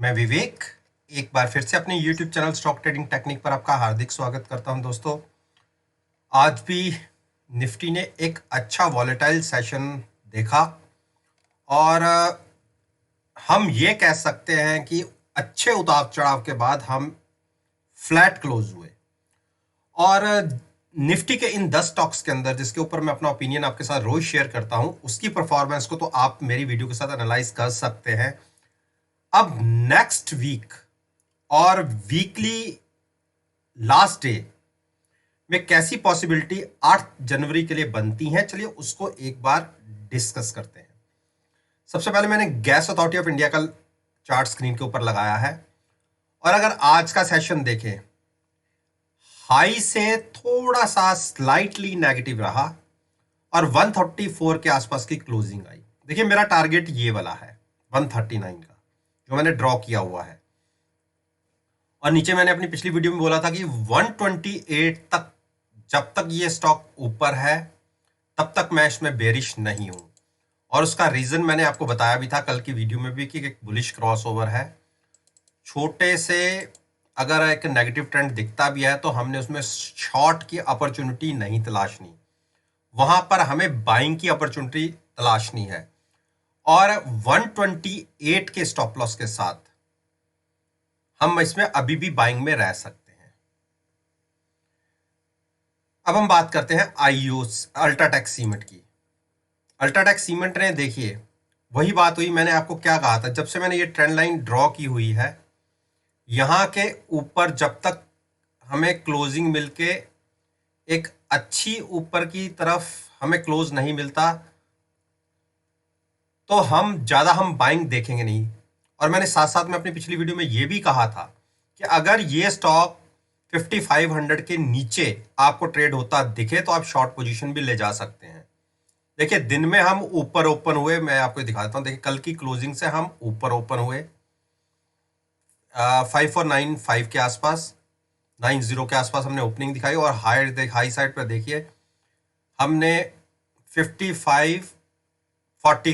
मैं विवेक एक बार फिर से अपने YouTube channel stock trading technique पर आपका हार्दिक स्वागत करता हूं दोस्तों। आज भी निफ्टी ने एक अच्छा वॉलेटाइल सेशन देखा और हम ये कह सकते हैं कि अच्छे उतार चढ़ाव के बाद हम फ्लैट क्लोज हुए और निफ्टी के इन 10 स्टॉक्स के अंदर जिसके ऊपर मैं अपना ओपिनियन आपके साथ रोज शेयर करता हूं उसकी परफॉर्मेंस को तो आप मेरी वीडियो के साथ एनालाइज कर सकते हैं। अब नेक्स्ट वीक और वीकली लास्ट डे में कैसी पॉसिबिलिटी 8 जनवरी के लिए बनती हैं, चलिए उसको एक बार डिस्कस करते हैं। सबसे पहले मैंने गैस अथॉरिटी ऑफ इंडिया का चार्ट स्क्रीन के ऊपर लगाया है और अगर आज का सेशन देखें, हाई से थोड़ा सा स्लाइटली नेगेटिव रहा और 134 के आसपास की क्लोजिंग आई। देखिए मेरा टारगेट ये वाला है 139 का जो मैंने ड्रॉ किया हुआ है और नीचे मैंने अपनी पिछली वीडियो में बोला था कि 128 तक जब तक ये स्टॉक ऊपर है तब तक मैं इसमें बेरिश नहीं हूं और उसका रीजन मैंने आपको बताया भी था कल की वीडियो में भी कि एक बुलिश क्रॉसओवर है। छोटे से अगर एक नेगेटिव ट्रेंड दिखता भी है तो हमने उसमें शॉर्ट की अपॉर्चुनिटी नहीं तलाशनी, वहां पर हमें बाइंग की अपॉर्चुनिटी तलाशनी है और 128 के स्टॉप लॉस के साथ हम इसमें अभी भी बाइंग में रह सकते हैं। अब हम बात करते हैं आईओस अल्ट्राटेक सीमेंट की। अल्ट्राटेक सीमेंट ने देखिए वही बात हुई, मैंने आपको क्या कहा था, जब से मैंने ये ट्रेंड लाइन ड्रॉ की हुई है यहां के ऊपर जब तक हमें क्लोजिंग मिलके एक अच्छी ऊपर की तरफ हमें क्लोज नहीं मिलता तो हम बाइंग देखेंगे नहीं। और मैंने साथ साथ में अपनी पिछली वीडियो में ये भी कहा था कि अगर ये स्टॉक 5500 के नीचे आपको ट्रेड होता दिखे तो आप शॉर्ट पोजीशन भी ले जा सकते हैं। देखिए दिन में हम ऊपर ओपन हुए, मैं आपको दिखाता हूं। देखिए कल की क्लोजिंग से हम ऊपर ओपन हुए 5495 के आसपास, 90 के आसपास हमने ओपनिंग दिखाई और हाई साइड पर देखिए हमने 5540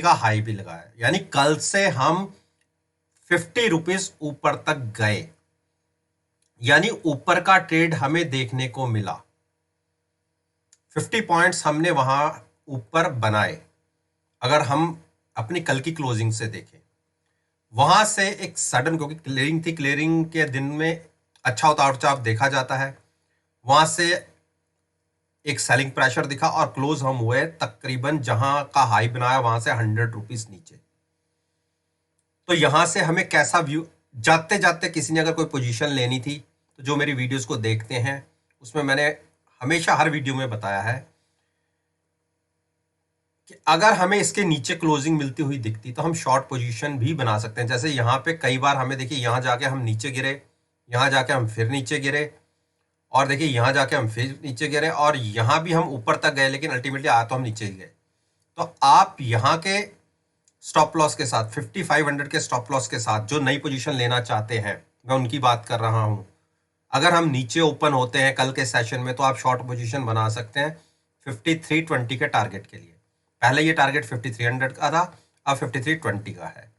का हाई भी लगाया, यानी कल से हम 50 रुपीज ऊपर तक गए, यानी ऊपर का ट्रेड हमें देखने को मिला। 50 पॉइंट्स हमने वहां ऊपर बनाए। अगर हम अपनी कल की क्लोजिंग से देखें वहां से एक सडन, क्योंकि क्लियरिंग थी, क्लियरिंग के दिन में अच्छा उतार चढ़ाव देखा जाता है, वहां से एक सेलिंग प्रेशर दिखा और क्लोज हम हुए तकरीबन जहां का हाई बनाया वहां से 100 रुपीज नीचे। तो यहां से हमें कैसा व्यू, जाते जाते किसी ने अगर कोई पोजीशन लेनी थी तो जो मेरी वीडियोस को देखते हैं उसमें मैंने हमेशा हर वीडियो में बताया है कि अगर हमें इसके नीचे क्लोजिंग मिलती हुई दिखती तो हम शॉर्ट पोजीशन भी बना सकते हैं। जैसे यहाँ पे कई बार हमें देखिए यहाँ जाके हम नीचे गिरे, यहाँ जाके हम फिर नीचे गिरे और देखिए यहाँ जाके हम फिर नीचे गिरे और यहाँ भी हम ऊपर तक गए लेकिन अल्टीमेटली आ तो हम नीचे ही गए। तो आप यहाँ के स्टॉप लॉस के साथ 5500 के स्टॉप लॉस के साथ जो नई पोजीशन लेना चाहते हैं मैं उनकी बात कर रहा हूं, अगर हम नीचे ओपन होते हैं कल के सेशन में तो आप शॉर्ट पोजीशन बना सकते हैं 5320 के टारगेट के लिए। पहले ये टारगेट 5300 का था, अब 5320 का है।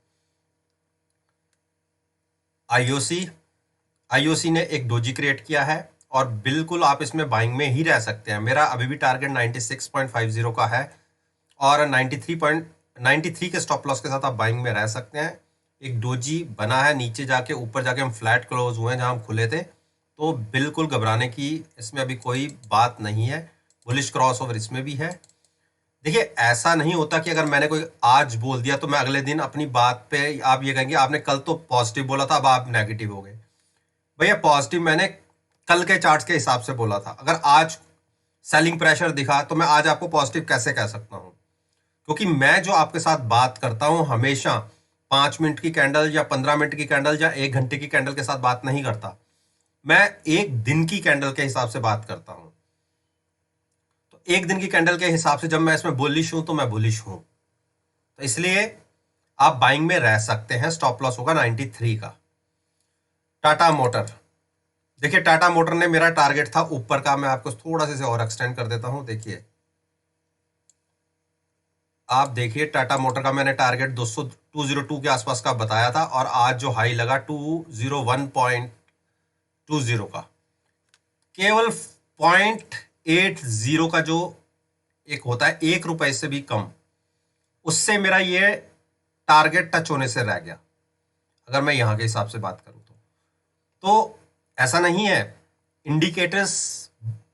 आईओसी ने एक डोजी क्रिएट किया है और बिल्कुल आप इसमें बाइंग में ही रह सकते हैं। मेरा अभी भी टारगेट 96.50 का है और 93 के स्टॉप लॉस के साथ आप बाइंग में रह सकते हैं। एक डोजी बना है, नीचे जाके ऊपर जाके हम फ्लैट क्लोज हुए हैं जहां हम खुले थे, तो बिल्कुल घबराने की इसमें अभी कोई बात नहीं है। बुलिश क्रॉसओवर इसमें भी है। देखिए ऐसा नहीं होता कि अगर मैंने कोई आज बोल दिया तो मैं अगले दिन अपनी बात पे आप ये कहेंगे आपने कल तो पॉजिटिव बोला था अब आप नेगेटिव हो गए। भैया पॉजिटिव मैंने कल के चार्ट्स के हिसाब से बोला था, अगर आज सेलिंग प्रेशर दिखा तो मैं आज आपको पॉजिटिव कैसे कह सकता हूं? क्योंकि मैं जो आपके साथ बात करता हूं हमेशा 5 मिनट की कैंडल या 15 मिनट की कैंडल या 1 घंटे की कैंडल के साथ बात नहीं करता, मैं एक दिन की कैंडल के हिसाब से बात करता हूं। तो एक दिन की कैंडल के हिसाब से जब मैं इसमें बुलिश हूं तो मैं बुलिश हूं, तो इसलिए आप बाइंग में रह सकते हैं। स्टॉप लॉस होगा 93 का। टाटा मोटर, देखिए टाटा मोटर ने मेरा टारगेट था ऊपर का, मैं आपको थोड़ा सा और एक्सटेंड कर देता हूं। देखिए आप देखिए टाटा मोटर का मैंने टारगेट 202 के आसपास का बताया था, और आज जो हाई लगा 201.20 का, केवल 0.80 का जो एक होता है, ₹1 से भी कम, उससे मेरा ये टारगेट टच होने से रह गया, अगर मैं यहां के हिसाब से बात करूं तो ऐसा नहीं है। इंडिकेटर्स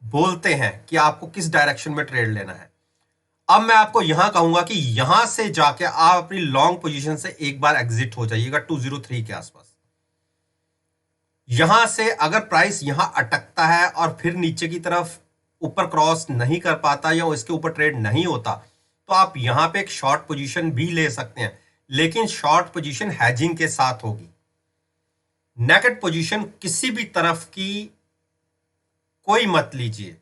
बोलते हैं कि आपको किस डायरेक्शन में ट्रेड लेना है। अब मैं आपको यहां कहूंगा कि यहां से जाके आप अपनी लॉन्ग पोजीशन से एक बार एग्जिट हो जाइएगा 203 के आसपास। यहां से अगर प्राइस यहां अटकता है और फिर नीचे की तरफ ऊपर क्रॉस नहीं कर पाता या इसके ऊपर ट्रेड नहीं होता, तो आप यहां पे एक शॉर्ट पोजीशन भी ले सकते हैं, लेकिन शॉर्ट पोजीशन हैजिंग के साथ होगी। नेकेड पोजीशन किसी भी तरफ की कोई मत लीजिए,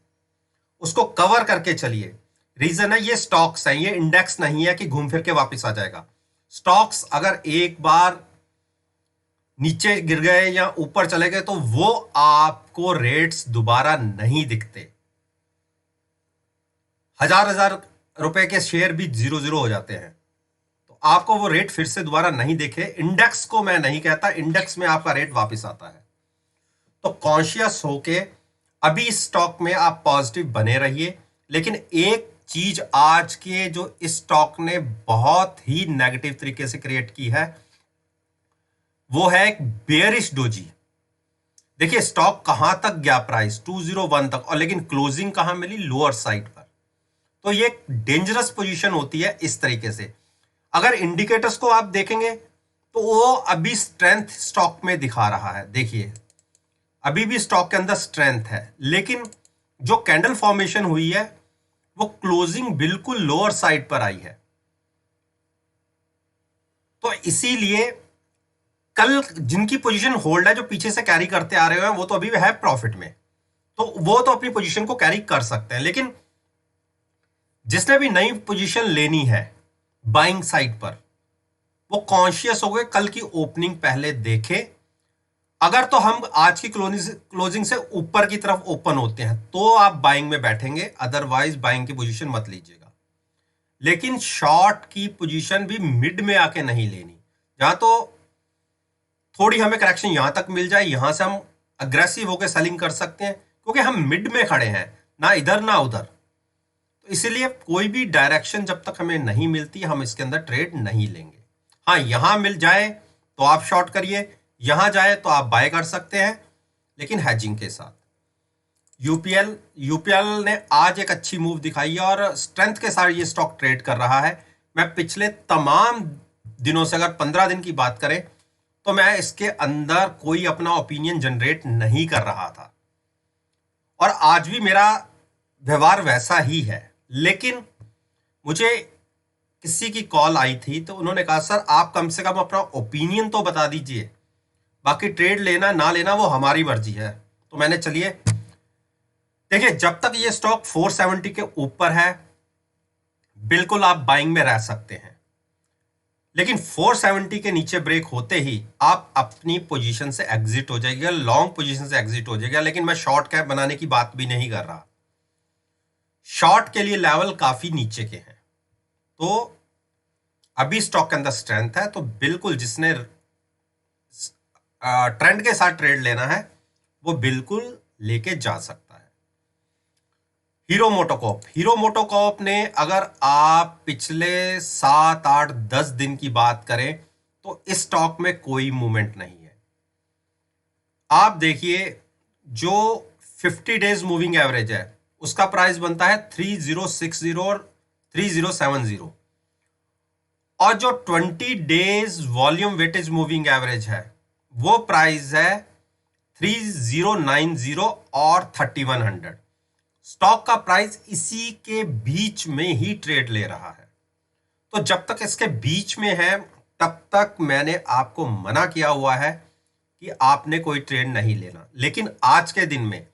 उसको कवर करके चलिए। रीजन है, ये स्टॉक्स हैं, ये इंडेक्स नहीं है कि घूम फिर के वापस आ जाएगा। स्टॉक्स अगर एक बार नीचे गिर गए या ऊपर चले गए तो वो आपको रेट्स दोबारा नहीं दिखते। हजार हजार रुपए के शेयर भी 0-0 हो जाते हैं, तो आपको वो रेट फिर से दोबारा नहीं दिखे। इंडेक्स को मैं नहीं कहता, इंडेक्स में आपका रेट वापस आता है। तो कॉन्शियस होके अभी स्टॉक में आप पॉजिटिव बने रहिए, लेकिन एक चीज आज के जो इस स्टॉक ने बहुत ही नेगेटिव तरीके से क्रिएट की है, वो है एक बेयरिश डोजी। देखिए स्टॉक कहां तक गया, प्राइस 201 तक, और लेकिन क्लोजिंग कहां मिली, लोअर साइड पर। तो ये डेंजरस पोजीशन होती है इस तरीके से। अगर इंडिकेटर्स को आप देखेंगे तो वो अभी स्ट्रेंथ स्टॉक में दिखा रहा है। देखिए अभी भी स्टॉक के अंदर स्ट्रेंथ है, लेकिन जो कैंडल फॉर्मेशन हुई है वो क्लोजिंग बिल्कुल लोअर साइड पर आई है। तो इसीलिए कल जिनकी पोजीशन होल्ड है, जो पीछे से कैरी करते आ रहे हैं, वो तो अभी है प्रॉफिट में, तो वो तो अपनी पोजीशन को कैरी कर सकते हैं। लेकिन जिसने भी नई पोजीशन लेनी है बाइंग साइड पर, वो कॉन्शियस हो गए, कल की ओपनिंग पहले देखे। अगर तो हम आज की क्लोजिंग से ऊपर की तरफ ओपन होते हैं तो आप बाइंग में बैठेंगे, अदरवाइज बाइंग की पोजीशन मत लीजिएगा। लेकिन शॉर्ट की पोजीशन भी मिड में आके नहीं लेनी, जहां तो थोड़ी हमें करेक्शन यहां तक मिल जाए, यहां से हम अग्रेसिव होकर सेलिंग कर सकते हैं, क्योंकि हम मिड में खड़े हैं, ना इधर ना उधर। तो इसीलिए कोई भी डायरेक्शन जब तक हमें नहीं मिलती, हम इसके अंदर ट्रेड नहीं लेंगे। हाँ, यहां मिल जाए तो आप शॉर्ट करिए, यहां जाए तो आप बाय कर सकते हैं, लेकिन हैजिंग के साथ। यूपीएल ने आज एक अच्छी मूव दिखाई है और स्ट्रेंथ के साथ ये स्टॉक ट्रेड कर रहा है। मैं पिछले तमाम दिनों से, अगर 15 दिन की बात करें, तो मैं इसके अंदर कोई अपना ओपिनियन जनरेट नहीं कर रहा था, और आज भी मेरा व्यवहार वैसा ही है। लेकिन मुझे किसी की कॉल आई थी, तो उन्होंने कहा सर आप कम से कम अपना ओपिनियन तो बता दीजिए, बाकी ट्रेड लेना ना लेना वो हमारी मर्जी है। तो मैंने, चलिए देखिए, जब तक ये स्टॉक 470 के ऊपर है बिल्कुल आप बाइंग में रह सकते हैं, लेकिन 470 के नीचे ब्रेक होते ही आप अपनी पोजीशन से एग्जिट हो जाएगा, लॉन्ग पोजीशन से एग्जिट हो जाएगा। लेकिन मैं शॉर्ट कैप बनाने की बात भी नहीं कर रहा, शॉर्ट के लिए लेवल काफी नीचे के हैं। तो अभी स्टॉक के अंदर स्ट्रेंथ है, तो बिल्कुल जिसने ट्रेंड के साथ ट्रेड लेना है वो बिल्कुल लेके जा सकता है। हीरो मोटोकॉर्प ने, अगर आप पिछले 7, 8, 10 दिन की बात करें तो इस स्टॉक में कोई मूवमेंट नहीं है। आप देखिए जो 50 डेज मूविंग एवरेज है उसका प्राइस बनता है 3060 और 3070, और जो 20 days volume weightage moving average है वो प्राइस है 3090 और 3100। स्टॉक का प्राइस इसी के बीच में ही ट्रेड ले रहा है। तो जब तक इसके बीच में है तब तक मैंने आपको मना किया हुआ है कि आपने कोई ट्रेड नहीं लेना। लेकिन आज के दिन में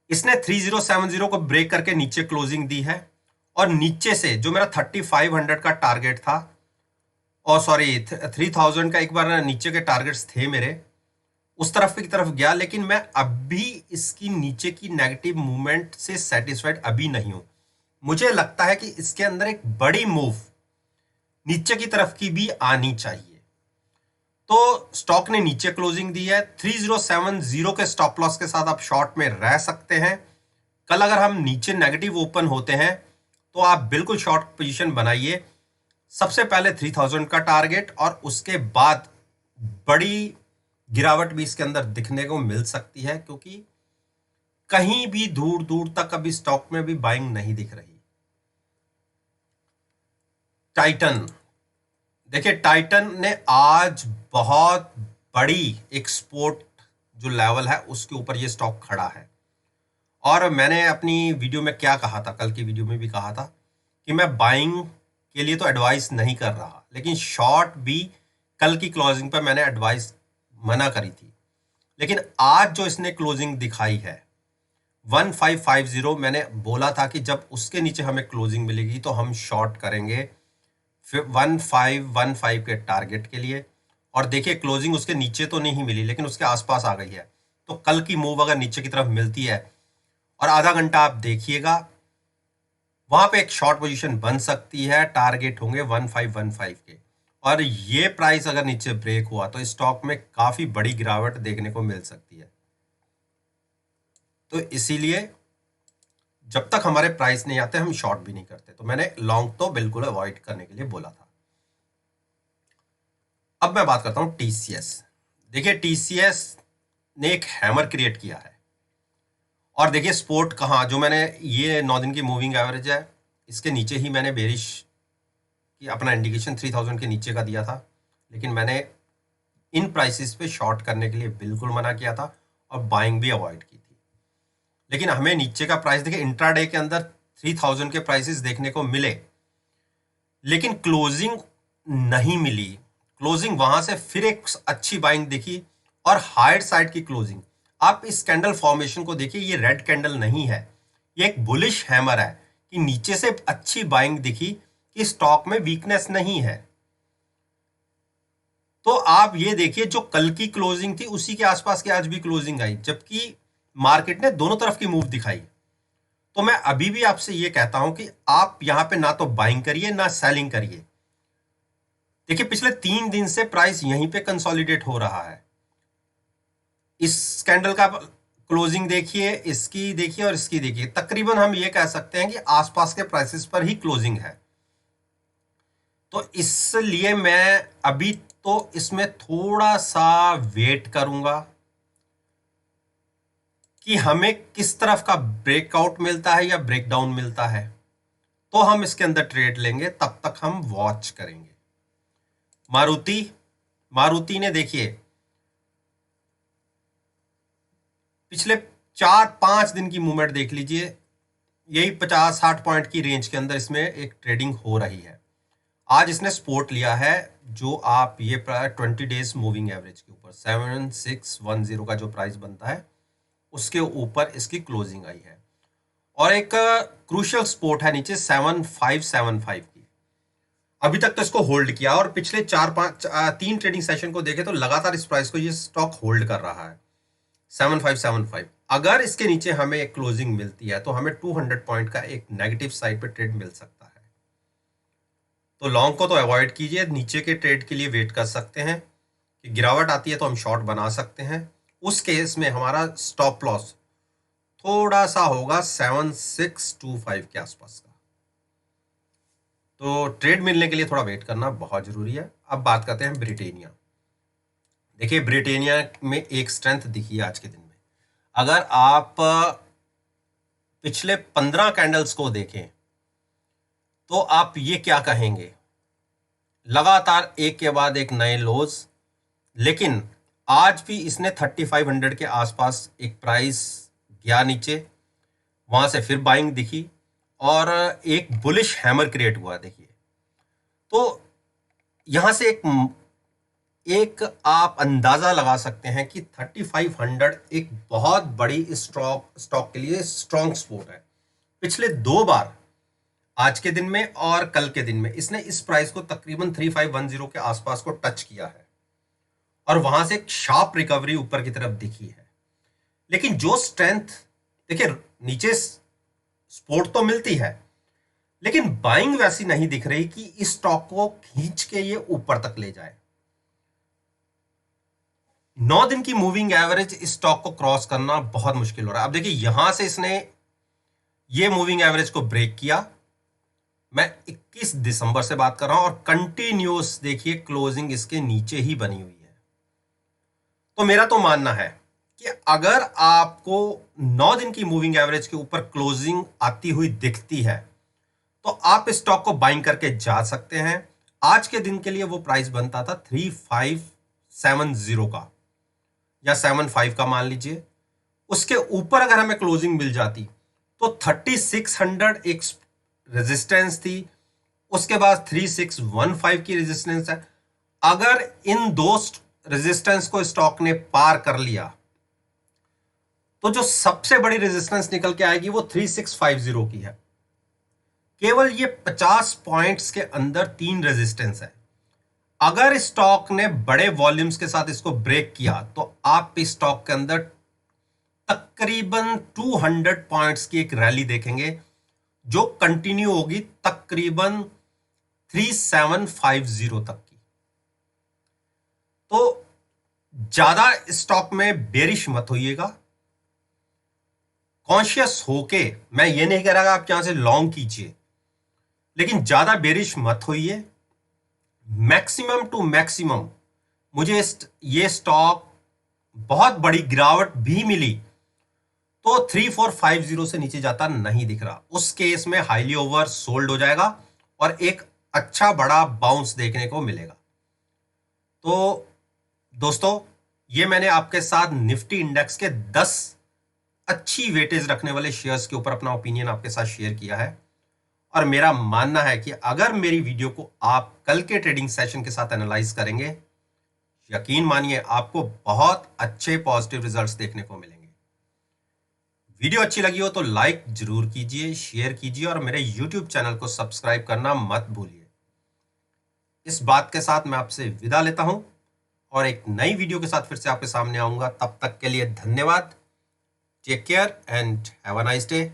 इसने 3070 को ब्रेक करके नीचे क्लोजिंग दी है, और नीचे से जो मेरा 3500 का टारगेट था, और सॉरी 3000 का एक बार नीचे के टारगेट्स थे मेरे, उस तरफ की तरफ गया। लेकिन मैं अभी इसकी नीचे की नेगेटिव मूवमेंट से सेटिस्फाइड अभी नहीं हूं। मुझे लगता है कि इसके अंदर एक बड़ी मूव नीचे की तरफ की भी आनी चाहिए। तो स्टॉक ने नीचे क्लोजिंग दी है, 3070 के स्टॉप लॉस के साथ आप शॉर्ट में रह सकते हैं। कल अगर हम नीचे नेगेटिव ओपन होते हैं तो आप बिल्कुल शॉर्ट पोजीशन बनाइए। सबसे पहले 3000 का टारगेट, और उसके बाद बड़ी गिरावट भी इसके अंदर दिखने को मिल सकती है, क्योंकि कहीं भी दूर दूर तक अभी स्टॉक में भी बाइंग नहीं दिख रही। टाइटन, देखिए टाइटन ने आज बहुत बड़ी एक्सपोर्ट जो लेवल है उसके ऊपर ये स्टॉक खड़ा है। और मैंने अपनी वीडियो में क्या कहा था, कल की वीडियो में भी कहा था कि मैं बाइंग के लिए तो एडवाइस नहीं कर रहा, लेकिन शॉर्ट भी कल की क्लोजिंग पर मैंने एडवाइस मना करी थी। लेकिन आज जो इसने क्लोजिंग दिखाई है 1550, मैंने बोला था कि जब उसके नीचे हमें क्लोजिंग मिलेगी तो हम शॉर्ट करेंगे 1515 के टारगेट के लिए। और देखिए क्लोजिंग उसके नीचे तो नहीं मिली, लेकिन उसके आसपास आ गई है। तो कल की मूव अगर नीचे की तरफ मिलती है और आधा घंटा आप देखिएगा, वहां पे एक शॉर्ट पोजीशन बन सकती है। टारगेट होंगे 1515 के, और ये प्राइस अगर नीचे ब्रेक हुआ तो स्टॉक में काफी बड़ी गिरावट देखने को मिल सकती है। तो इसीलिए जब तक हमारे प्राइस नहीं आते हम शॉर्ट भी नहीं करते। तो मैंने लॉन्ग तो बिल्कुल अवॉइड करने के लिए बोला था। अब मैं बात करता हूं टीसीएस। देखिए टीसीएस ने एक हैमर क्रिएट किया है, और देखिए सपोर्ट कहाँ, जो मैंने ये 9 दिन की मूविंग एवरेज है इसके नीचे ही मैंने बेरिश की अपना इंडिकेशन 3000 के नीचे का दिया था। लेकिन मैंने इन प्राइसेस पे शॉर्ट करने के लिए बिल्कुल मना किया था और बाइंग भी अवॉइड की थी। लेकिन हमें नीचे का प्राइस देखिए इंट्राडे के अंदर 3000 के प्राइसेस देखने को मिले, लेकिन क्लोजिंग नहीं मिली। क्लोजिंग वहां से फिर एक अच्छी बाइंग दिखी और हायर साइड की क्लोजिंग। आप इस कैंडल फॉर्मेशन को देखिए, ये रेड कैंडल नहीं है, ये एक बुलिश हैमर है कि नीचे से अच्छी बाइंग दिखी कि स्टॉक में वीकनेस नहीं है। तो आप ये देखिए जो कल की क्लोजिंग थी उसी के आसपास की आज भी क्लोजिंग आई, जबकि मार्केट ने दोनों तरफ की मूव दिखाई। तो मैं अभी भी आपसे ये कहता हूं कि आप यहां पे ना तो बाइंग करिए ना सेलिंग करिए। देखिए पिछले 3 दिन से प्राइस यहीं पे कंसोलिडेट हो रहा है। इस कैंडल का क्लोजिंग देखिए, इसकी देखिए और इसकी देखिए, तकरीबन हम ये कह सकते हैं कि आसपास के प्राइसेस पर ही क्लोजिंग है। तो इसलिए मैं अभी तो इसमें थोड़ा सा वेट करूंगा कि हमें किस तरफ का ब्रेकआउट मिलता है या ब्रेकडाउन मिलता है, तो हम इसके अंदर ट्रेड लेंगे। तब तक हम वॉच करेंगे। मारुति, मारुति ने देखिए पिछले 4-5 दिन की मूवमेंट देख लीजिए, यही 50-60 पॉइंट की रेंज के अंदर इसमें एक ट्रेडिंग हो रही है। आज इसने सपोर्ट लिया है, जो आप ये 20 डेज मूविंग एवरेज के ऊपर 7610 का जो प्राइस बनता है उसके ऊपर इसकी क्लोजिंग आई है। और एक क्रूशियल सपोर्ट है नीचे 7575 की। अभी तक तो इसको होल्ड किया, और पिछले 3 ट्रेडिंग सेशन को देखे तो लगातार इस प्राइस को ये स्टॉक होल्ड कर रहा है 7575। अगर इसके नीचे हमें एक क्लोजिंग मिलती है तो हमें 200 पॉइंट का एक नेगेटिव साइड पे ट्रेड मिल सकता है। तो लॉन्ग को तो अवॉइड कीजिए, नीचे के ट्रेड के लिए वेट कर सकते हैं कि गिरावट आती है तो हम शॉर्ट बना सकते हैं। उस केस में हमारा स्टॉप लॉस थोड़ा सा होगा 7625 के आसपास का। तो ट्रेड मिलने के लिए थोड़ा वेट करना बहुत जरूरी है। अब बात करते हैं ब्रिटेनिया। देखिए ब्रिटेनिया में एक स्ट्रेंथ दिखी है आज के दिन में। अगर आप पिछले 15 कैंडल्स को देखें तो आप ये क्या कहेंगे, लगातार एक के बाद एक नए लोज। लेकिन आज भी इसने 3500 के आसपास एक प्राइस गया नीचे, वहां से फिर बाइंग दिखी और एक बुलिश हैमर क्रिएट हुआ। देखिए तो यहां से एक आप अंदाजा लगा सकते हैं कि 3500 एक बहुत बड़ी स्टॉक के लिए स्ट्रॉन्ग सपोर्ट है। पिछले 2 बार, आज के दिन में और कल के दिन में, इसने इस प्राइस को तकरीबन 3510 के आसपास को टच किया है और वहां से एक शार्प रिकवरी ऊपर की तरफ दिखी है। लेकिन जो स्ट्रेंथ देखिए, नीचे सपोर्ट तो मिलती है लेकिन बाइंग वैसी नहीं दिख रही कि इस स्टॉक को खींच के ये ऊपर तक ले जाए। 9 दिन की मूविंग एवरेज इस स्टॉक को क्रॉस करना बहुत मुश्किल हो रहा है। अब देखिए यहां से इसने ये मूविंग एवरेज को ब्रेक किया, मैं 21 दिसंबर से बात कर रहा हूं, और कंटिन्यूस देखिए क्लोजिंग इसके नीचे ही बनी हुई है। तो मेरा तो मानना है कि अगर आपको 9 दिन की मूविंग एवरेज के ऊपर क्लोजिंग आती हुई दिखती है तो आप इस स्टॉक को बाइंग करके जा सकते हैं। आज के दिन के लिए वो प्राइस बनता था 3570 का या 75 का मान लीजिए। उसके ऊपर अगर हमें क्लोजिंग मिल जाती तो 3600 एक रेजिस्टेंस थी, उसके बाद 3615 की रेजिस्टेंस है। अगर इन दो रेजिस्टेंस को स्टॉक ने पार कर लिया तो जो सबसे बड़ी रेजिस्टेंस निकल के आएगी वो 3650 की है। केवल ये 50 पॉइंट्स के अंदर 3 रेजिस्टेंस है। अगर स्टॉक ने बड़े वॉल्यूम्स के साथ इसको ब्रेक किया तो आप इस स्टॉक के अंदर तकरीबन 200 पॉइंट्स की एक रैली देखेंगे जो कंटिन्यू होगी तकरीबन 3750 तक की। तो ज्यादा स्टॉक में बेरिश मत होइएगा, कॉन्शियस होके, मैं ये नहीं कह रहा आप यहां से लॉन्ग कीजिए, लेकिन ज्यादा बेरिश मत होइए। मैक्सिमम टू मैक्सिमम मुझे ये स्टॉक बहुत बड़ी गिरावट भी मिली तो 3450 से नीचे जाता नहीं दिख रहा। उस केस में हाईली ओवर सोल्ड हो जाएगा और एक अच्छा बड़ा बाउंस देखने को मिलेगा। तो दोस्तों, ये मैंने आपके साथ निफ्टी इंडेक्स के 10 अच्छी वेटेज रखने वाले शेयर्स के ऊपर अपना ओपिनियन आपके साथ शेयर किया है, और मेरा मानना है कि अगर मेरी वीडियो को आप कल के ट्रेडिंग सेशन के साथ एनालाइज करेंगे, यकीन मानिए आपको बहुत अच्छे पॉजिटिव रिजल्ट्स देखने को मिलेंगे। वीडियो अच्छी लगी हो तो लाइक जरूर कीजिए, शेयर कीजिए और मेरे YouTube चैनल को सब्सक्राइब करना मत भूलिए। इस बात के साथ मैं आपसे विदा लेता हूं और एक नई वीडियो के साथ फिर से आपके सामने आऊंगा। तब तक के लिए धन्यवाद। Take care and have a nice day.